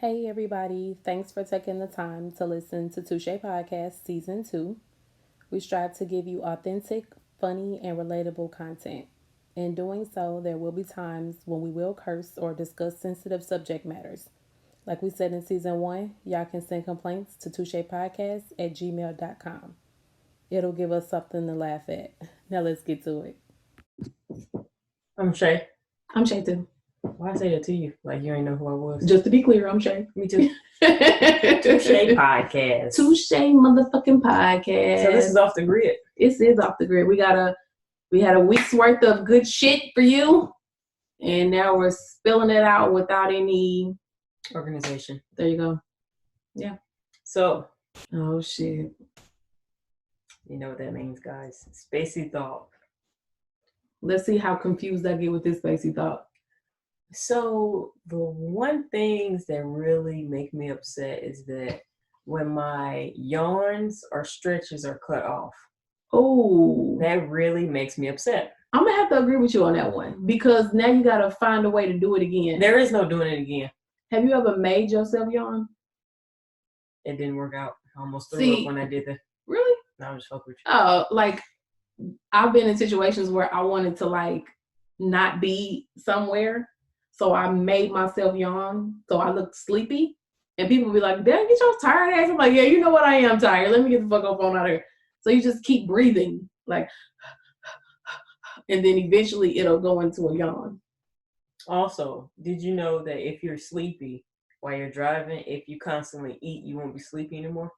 Hey everybody, thanks for taking the time to listen to Touche Podcast Season 2. We strive to give you authentic, funny, and relatable content. In doing so, there will be times when we will curse or discuss sensitive subject matters. Like we said in Season 1, y'all can send complaints to touchepodcast@gmail.com. It'll give us something to laugh at. Now let's get to it. I'm Shay. I'm Shay too. Why I say that to you? Like you ain't know who I was. Just to be clear, I'm Shay. Me too. Touche Podcast. Touche motherfucking podcast. So this is off the grid. This is off the grid. We had a week's worth of good shit for you, and now we're spilling it out without any organization. There you go. Yeah. So. Oh shit. You know what that means, guys. Spacey Dog. Let's see how confused I get with this Spacey Dog. So the one things that really make me upset is that when my yarns or stretches are cut off. Oh, that really makes me upset. I'm gonna have to agree with you on that one because now you gotta find a way to do it again. There is no doing it again. Have you ever made yourself yarn? It didn't work out. I almost threw up when I did that. Really? No, I'm just fucking with you. Like I've been in situations where I wanted to like not be somewhere. So I made myself yawn, so I looked sleepy. And people be like, damn, get your tired ass. I'm like, yeah, you know what? I am tired. Let me get the fuck up on out of here. So you just keep breathing, like, and then eventually it'll go into a yawn. Also, did you know that if you're sleepy while you're driving, if you constantly eat, you won't be sleepy anymore?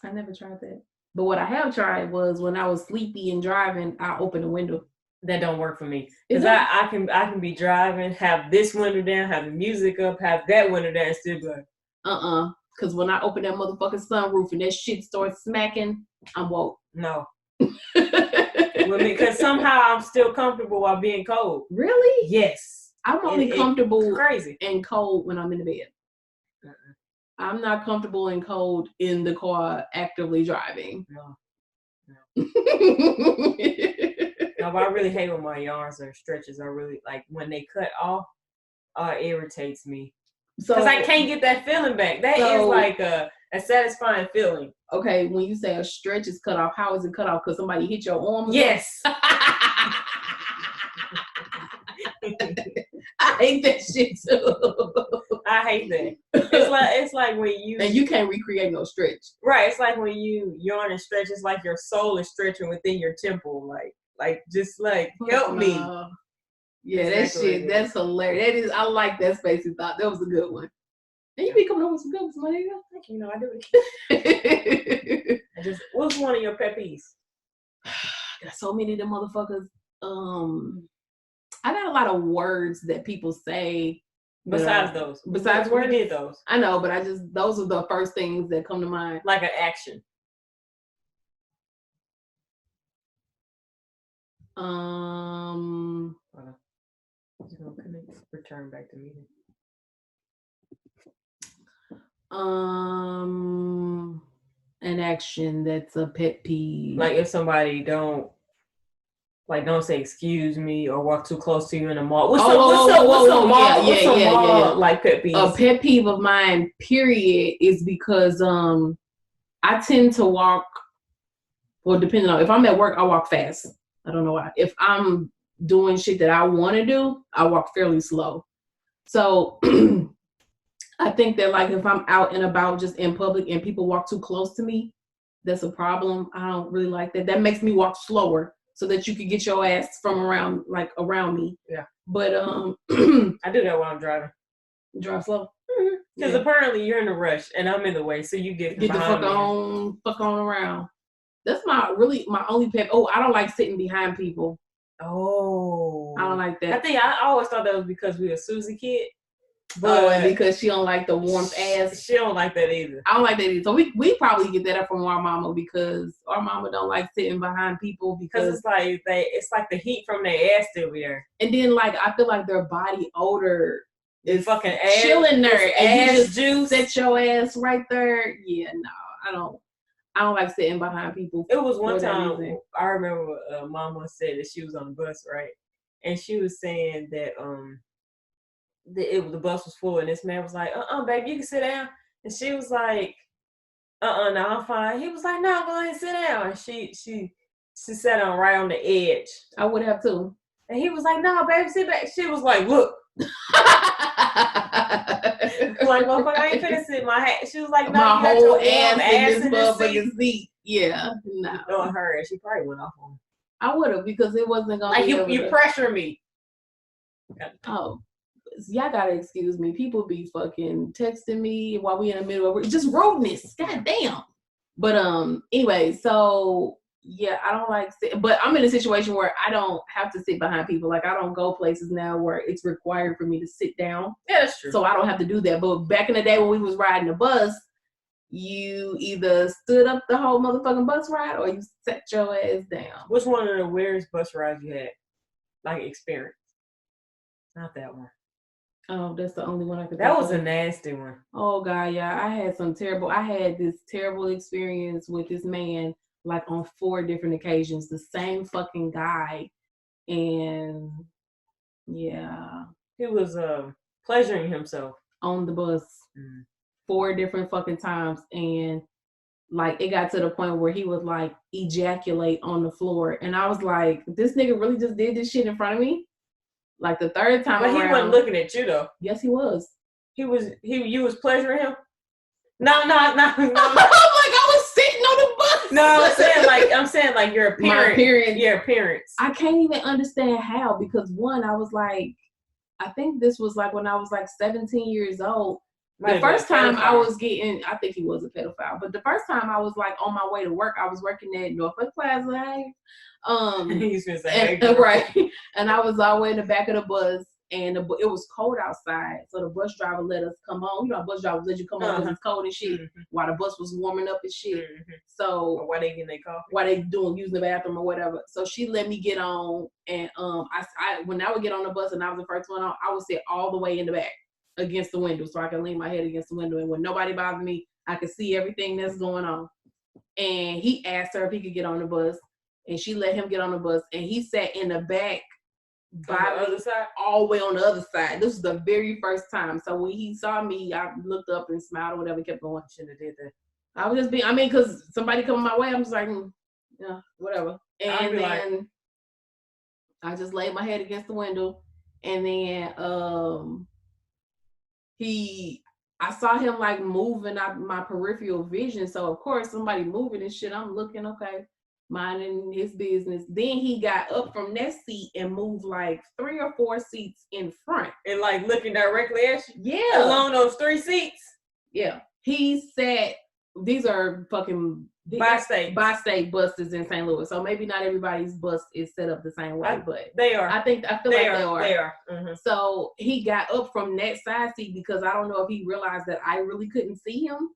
I never tried that. But what I have tried was when I was sleepy and driving, I opened the window. That don't work for me because I can be driving, have this window down, have the music up, have that window down, and still be like, because when I open that motherfucking sunroof and that shit starts smacking, I'm woke. No. Because somehow I'm still comfortable while being cold. Really? Yes. I'm only comfortable crazy and cold when I'm in the bed. I'm not comfortable and cold in the car actively driving. No. No, but I really hate when my yarns or stretches are really like when they cut off. It irritates me because I can't get that feeling back. That is like a satisfying feeling. Okay, when you say a stretch is cut off, how is it cut off? Because somebody hit your arm? Yes. I hate that shit too. I hate that. It's like when you and you can't recreate no stretch. Right. It's like when you yawn and stretch. It's like your soul is stretching within your temple. Like just like help me. Yeah, exactly. That shit. That's hilarious. That is. I like that Spacey thought. That was a good one. And you be coming up with some good ones, my nigga. Thank you. I do it. What's one of your pet peeves? Got so many of them motherfuckers. I got a lot of words that people say. Besides those. Besides words? We did those. I know, but those are the first things that come to mind. Like an action. Return back to meeting. An action that's a pet peeve. Like if somebody don't say excuse me or walk too close to you in the mall. What's like pet peeves? A pet peeve of mine, period, is because I tend to walk. Well, depending on if I'm at work, I walk fast. I don't know why. If I'm doing shit that I want to do, I walk fairly slow. So I think that like if I'm out and about just in public and people walk too close to me, that's a problem. I don't really like that. That makes me walk slower so that you can get your ass from around me. Yeah. But I do that while I'm driving. Drive slow. Because apparently you're in a rush and I'm in the way, so you get the fuck on around. That's my only pet. Oh, I don't like sitting behind people. Oh, I don't like that. I always thought that was because we were a Susie kid. But because she don't like the warmth ass. She don't like that either. I don't like that either. So we probably get that up from our mama because our mama don't like sitting behind people because it's like the heat from their ass still be there. And then like I feel like their body odor is fucking ass chilling there. And ass you just juice. Set your ass right there. Yeah, no, I don't like sitting behind people. It was one time I remember mama said that she was on the bus, right? And she was saying that the bus was full, and this man was like, baby, you can sit down. And she was like, no, I'm fine. He was like, no, go ahead and sit down. And she sat on right on the edge. I would have too. And he was like, no, baby, sit back. She was like, look. Like, motherfucker, I ain't finna sit my hat. She was like, no, my you whole got your ass in this motherfucking seat. Yeah, no. Throwing her, and she probably went off on me. I would have, because it wasn't gonna like be you pressure me. Oh, y'all gotta excuse me. People be fucking texting me while we in the middle of just rudeness. God damn. But anyway, so yeah, I don't like but I'm in a situation where I don't have to sit behind people. Like, I don't go places now where it's required for me to sit down. Yeah, that's true. So I don't have to do that. But back in the day when we was riding the bus, you either stood up the whole motherfucking bus ride or you sat your ass down. Which one of the weirdest bus rides you had? Like, experience? Not that one. Oh, that's the only one I could. That was a nasty one. Oh God, yeah. I had this terrible experience with this man, like on 4 different occasions, the same fucking guy. And yeah. He was pleasuring himself. On the bus 4 different fucking times. And like, it got to the point where he would like ejaculate on the floor. And I was like, this nigga really just did this shit in front of me? Like the 3rd time but around. He wasn't looking at you though. Yes, he was. You was pleasuring him? No. I'm like, I was sitting on the bus. No, I'm saying like your appearance. My appearance. Your appearance. I can't even understand how, because one, I was like, I think this was like when I was like 17 years old. The first time I was getting, I think he was a pedophile, but the first time I was like on my way to work, I was working at Norfolk Plaza. He's gonna say, right. And I was all the way in the back of the bus, and it was cold outside, so the bus driver let us come on. You know, bus drivers let you come on because it's cold and shit, while the bus was warming up and shit. So or why they getting their coffee? Why they using the bathroom or whatever. So she let me get on, and I when I would get on the bus and I was the first one on, I would sit all the way in the back against the window so I can lean my head against the window, and when nobody bothered me, I could see everything that's going on. And he asked her if he could get on the bus, and she let him get on the bus, and he sat in the back by the other side, all the way on the other side. This was the very first time. So when he saw me, I looked up and smiled or whatever, kept going. Shouldn't have did that. I was just being, because somebody coming my way, I'm just like, yeah, whatever. And then I just laid my head against the window, and then I saw him like moving out my peripheral vision. So of course somebody moving and shit, I'm looking, okay, minding his business. Then he got up from that seat and moved like 3 or 4 seats in front. And like looking directly at you? Yeah. Along those 3 seats? Yeah. He sat, these are fucking bi-state buses in St. Louis. So maybe not everybody's bus is set up the same way, but they are. I feel like they are. They are. Mm-hmm. So he got up from that side seat because I don't know if he realized that I really couldn't see him.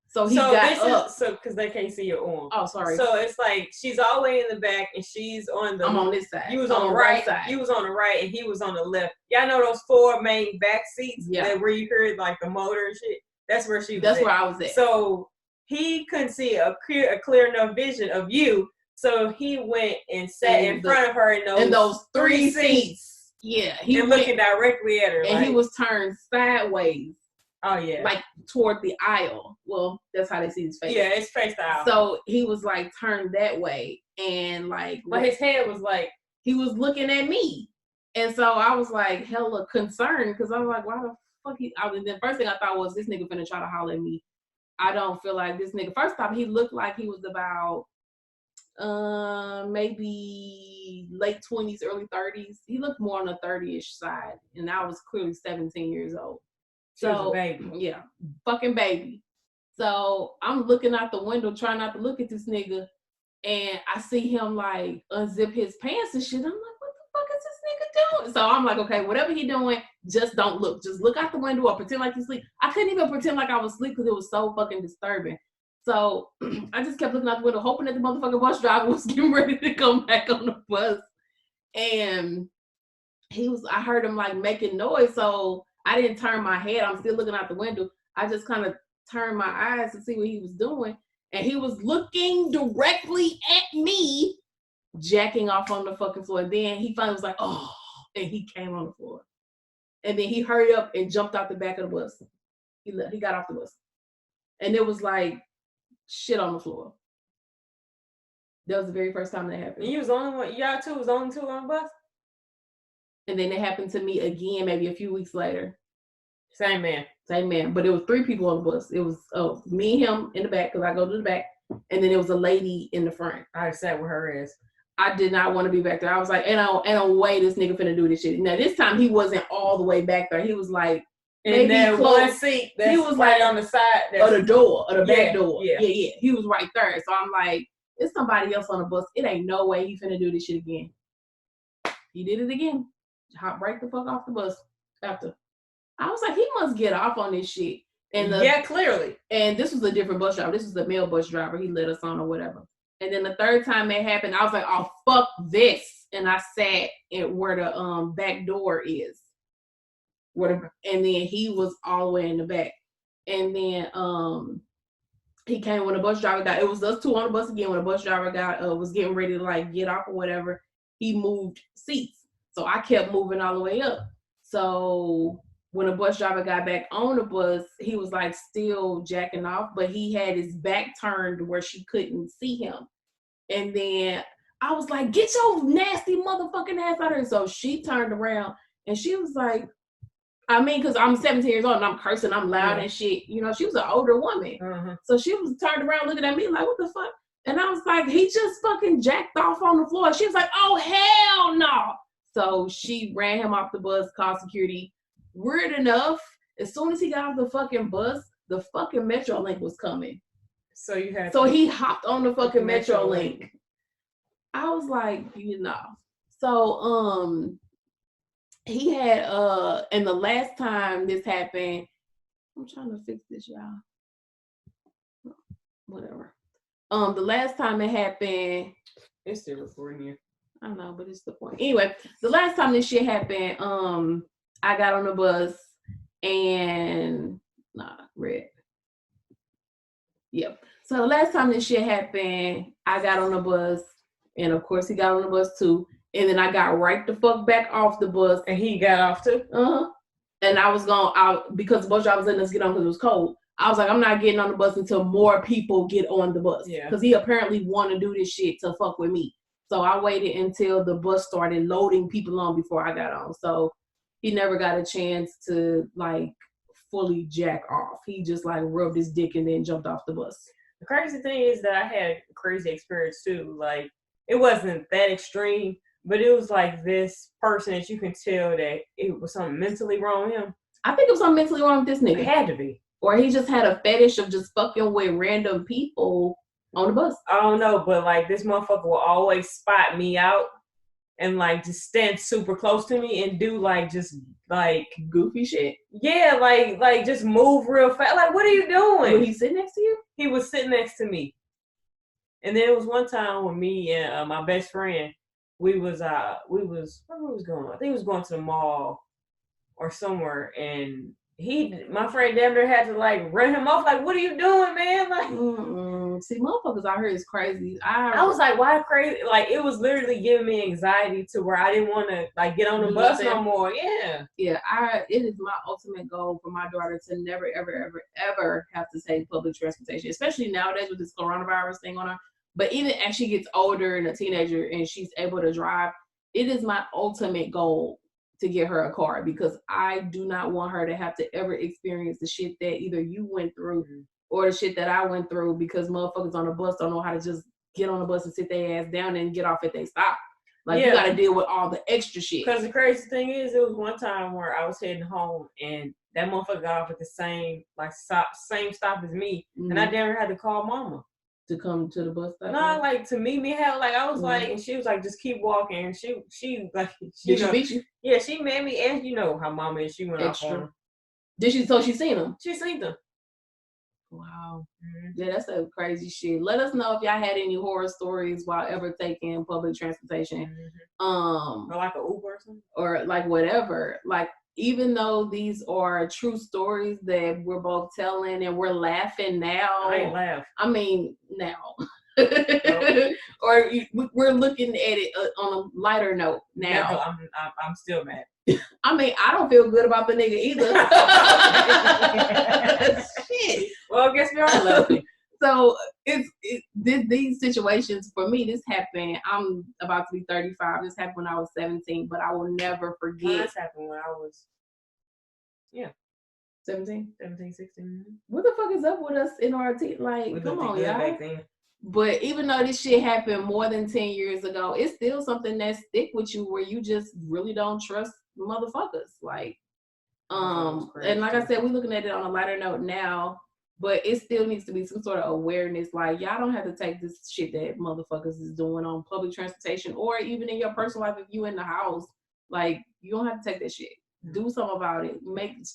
So he got up. Because they can't see your arm. Oh, sorry. So it's like she's all the way in the back and she's on the. I'm on this side. You was on the right side. You was on the right and he was on the left. Y'all know those 4 main back seats? Yeah. Where you heard like the motor and shit? That's where she was. That's where I was at. So he couldn't see a clear enough vision of you. So he went and sat in front of her in those 3 seats. Yeah. He was looking directly at her. And he was turned sideways. Oh, yeah. Like toward the aisle. Well, that's how they see his face. Yeah, it's face the aisle. So he was like turned that way. And like. But his head was like. He was looking at me. And so I was like hella concerned because I was like, why the fuck the first thing I thought was this nigga finna try to holler at me. I don't feel like this nigga. First off, he looked like he was about maybe late 20s, early 30s. He looked more on the 30-ish side. And I was clearly 17 years old. So, baby. Yeah, fucking baby. So I'm looking out the window, trying not to look at this nigga, and I see him like unzip his pants and shit. I'm like, what the fuck is this nigga doing? So I'm like, okay, whatever he doing, just don't look. Just look out the window or pretend like you sleep. I couldn't even pretend like I was asleep because it was so fucking disturbing. So I just kept looking out the window, hoping that the motherfucking bus driver was getting ready to come back on the bus. And I heard him like making noise, so I didn't turn my head. I'm still looking out the window. I just kind of turned my eyes to see what he was doing. And he was looking directly at me, jacking off on the fucking floor. Then he finally was like, oh, and he came on the floor. And then he hurried up and jumped out the back of the bus. He got off the bus. And it was like shit on the floor. That was the very first time that happened. And you was the only one, y'all two was the only two on the bus? And then it happened to me again maybe a few weeks later. Same man. But it was 3 people on the bus. It was me and him in the back, because I go to the back. And then it was a lady in the front. I sat with her ass. I did not want to be back there. I was like, ain't no way this nigga finna do this shit. Now this time he wasn't all the way back there. He was like in that one seat. He was right on the side of the door, of the back door. Yeah. He was right there. So I'm like, it's somebody else on the bus. It ain't no way he finna do this shit again. He did it again. Hop right the fuck off the bus after. I was like, he must get off on this shit. And clearly. And this was a different bus driver. This was a male bus driver. He let us on or whatever. And then the third time it happened, I was like, oh, fuck this. And I sat at where the back door is. And then he was all the way in the back. And then he came when the bus driver got, it was us two on the bus again. When the bus driver was getting ready to like get off or whatever, he moved seats. So I kept moving all the way up. So when the bus driver got back on the bus, he was like still jacking off, but he had his back turned where she couldn't see him. And then I was like, get your nasty motherfucking ass out of here. So she turned around and she was like, I mean, because I'm 17 years old and I'm cursing, I'm loud and shit. You know, she was an older woman. Uh-huh. So she was turned around looking at me like, what the fuck? And I was like, he just fucking jacked off on the floor. She was like, oh, hell no. So she ran him off the bus, called security. Weird enough, as soon as he got off the fucking bus, the fucking Metrolink was coming. So he hopped on the fucking Metrolink. I was like, you know. So he had and the last time this happened, I'm trying to fix this, y'all. Whatever. The last time it happened, it's still recording here. I don't know, but it's the point. Anyway, the last time this shit happened, I got on the bus and red. Yep. So the last time this shit happened, I got on the bus, and of course he got on the bus too. And then I got right the fuck back off the bus. And he got off too? And I was going because the bus driver was letting us get on because it was cold. I was like, I'm not getting on the bus until more people get on the bus. Yeah. Because he apparently wanted to do this shit to fuck with me. So I waited until the bus started loading people on before I got on. So he never got a chance to like fully jack off. He just like rubbed his dick and then jumped off the bus. The crazy thing is that I had a crazy experience too. Like it wasn't that extreme, but it was like this person that you can tell that it was something mentally wrong with him. I think it was something mentally wrong with this nigga. It had to be. Or he just had a fetish of just fucking with random people on the bus. I don't know, but like this motherfucker will always spot me out and like just stand super close to me and do like just like goofy shit. Yeah, like just move real fast. Like, what are you doing? Was he sitting next to you? He was sitting next to me. And then it was one time with me and my best friend. We was where we was going? I think we was going to the mall or somewhere, and my friend damn near had to like run him off. Like, what are you doing, man? Like, see, motherfuckers out here is crazy. I was like, why crazy? Like, it was literally giving me anxiety to where I didn't want to like get on the bus no more. Yeah. It is my ultimate goal for my daughter to never, ever, ever, ever have to take public transportation, especially nowadays with this coronavirus thing on her. But even as she gets older and a teenager and she's able to drive, it is my ultimate goal to get her a car, because I do not want her to have to ever experience the shit that either you went through or the shit that I went through, because motherfuckers on the bus don't know how to just get on the bus and sit their ass down and get off at they stop. Like, you got to deal with all the extra shit. Because the crazy thing is, it was one time where I was heading home and that motherfucker got off at the same stop as me, and I damn near had to call mama to come to the bus stop. No, like to meet me. Hell, like I was like, and she was like, just keep walking. And she like, did she beat you? Yeah, she made me. And you know how mama is. She went off on him. Did she? So she seen him? She seen them. Wow. Yeah, that's a crazy shit. Let us know if y'all had any horror stories while ever taking public transportation. Or like an Uber or something. Or like whatever. Like, even though these are true stories that we're both telling and we're laughing now. I ain't laugh. I mean, now. Or we're looking at it on a lighter note now. No, I'm still mad. I mean, I don't feel good about the nigga either. Shit. Well, I guess we are lucky. So these situations for me. This happened. I'm about to be 35. This happened when I was 17, but I will never forget. This happened when I was 17, 16. What the fuck is up with us in our like, come on, y'all. Back then. But even though this shit happened more than 10 years ago, it's still something that stick with you where you just really don't trust motherfuckers. Like, and like I said, we're looking at it on a lighter note now, but it still needs to be some sort of awareness. Like, y'all don't have to take this shit that motherfuckers is doing on public transportation or even in your personal life if you in the house. Like, you don't have to take that shit. Do something about it.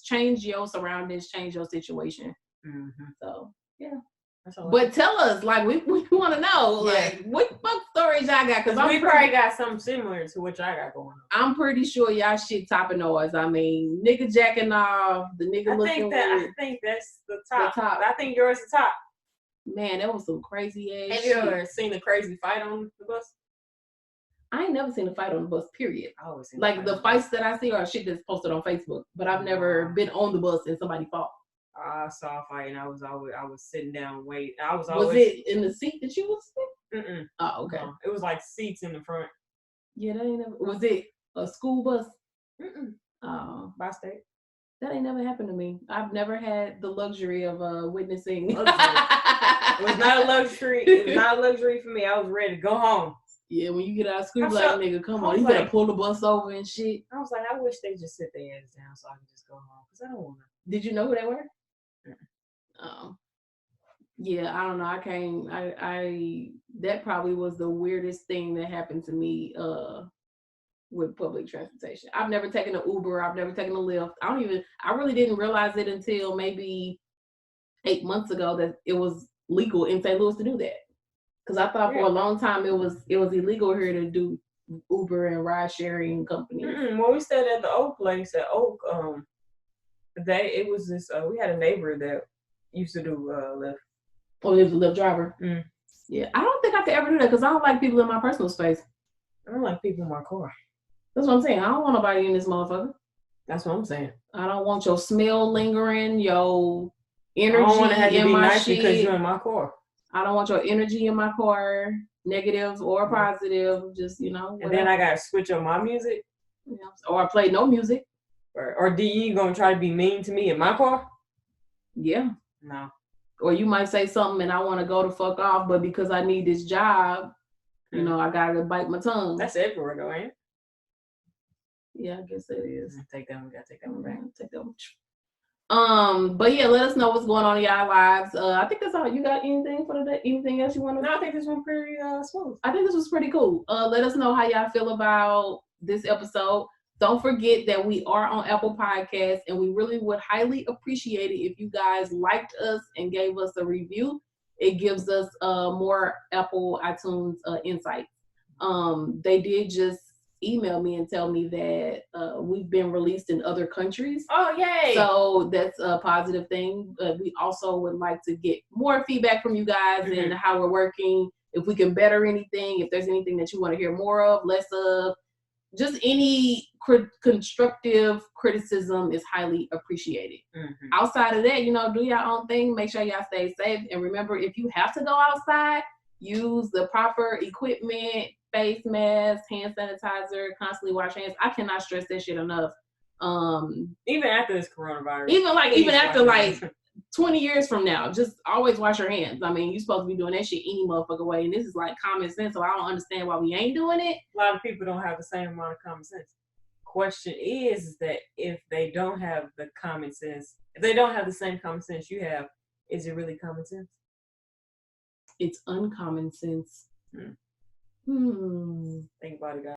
Change your surroundings, change your situation. Mm-hmm. So, yeah. But tell us, like, we want to know, like, what fuck stories y'all got? Because we probably got something similar to what y'all got going on. I'm pretty sure y'all shit topping ours. I mean, nigga jacking off, the nigga looking weird. I think that's the top. I think yours is the top. Man, that was some crazy ass shit. Have you ever seen a crazy fight on the bus? I ain't never seen a fight on the bus, period. I always seen like the fights that I see are shit that's posted on Facebook, but I've never been on the bus and somebody fought. I saw a fight and I was sitting down waiting. Was it in the seat that you was in? Mm-mm. Oh, okay. No, it was like seats in the front. Yeah, that ain't never. Was it a school bus? Mm-mm. Oh, by state. That ain't never happened to me. I've never had the luxury of witnessing. It was not a luxury. It was not a luxury for me. I was ready to go home. Yeah, when you get out of school, like, nigga, come on, you better pull the bus over and shit. I was like, I wish they just sit their ass down so I can just go home because I don't want to. Did you know who they were? Yeah, I don't know. I can't. I that probably was the weirdest thing that happened to me with public transportation. I've never taken an Uber. I've never taken a Lyft. I really didn't realize it until maybe 8 months ago that it was legal in St. Louis to do that. Because I thought for a long time it was illegal here to do Uber and ride sharing companies. When we stayed at the Oak place at Oak, it was this. We had a neighbor that used to do Lyft. Oh, he was a Lyft driver. Yeah, I don't think I could ever do that because I don't like people in my personal space. I don't like people in my car. That's what I'm saying. I don't want nobody in this motherfucker. That's what I'm saying. I don't want your smell lingering, your energy I don't want to have to be nice shit. Because you're in my car. I don't want your energy in my car, negative or positive. Just, whatever. And then I got to switch up my music. Yeah. Or I play no music. Or do you going to try to be mean to me in my car? Yeah. No. Or you might say something and I want to go the fuck off, but because I need this job, I got to bite my tongue. That's everywhere though, ain't it? Yeah, I guess it is. Take that one. Gotta take that one back. Take that one. But yeah, let us know what's going on in y'all lives. I think that's all. You got anything for today? Anything else you want to? No, I think this one pretty smooth. I think this was pretty cool. Let us know how y'all feel about this episode. Don't forget that we are on Apple Podcasts, and we really would highly appreciate it if you guys liked us and gave us a review. It gives us more Apple iTunes insights. They did just email me and tell me that we've been released in other countries. Oh, yay! So that's a positive thing. We also would like to get more feedback from you guys and how we're working. If we can better anything, if there's anything that you want to hear more of, less of, just any constructive criticism is highly appreciated. Outside of that, do your own thing. Make sure y'all stay safe. And remember, if you have to go outside, use the proper equipment, face mask, hand sanitizer, constantly wash hands. I cannot stress that shit enough. Even after this coronavirus. Even after 20 years from now, just always wash your hands. I mean, you're supposed to be doing that shit any motherfucking way. And this is like common sense, so I don't understand why we ain't doing it. A lot of people don't have the same amount of common sense. Question is that if they don't have the common sense, if they don't have the same common sense you have, is it really common sense? It's uncommon sense. Think about it, guys.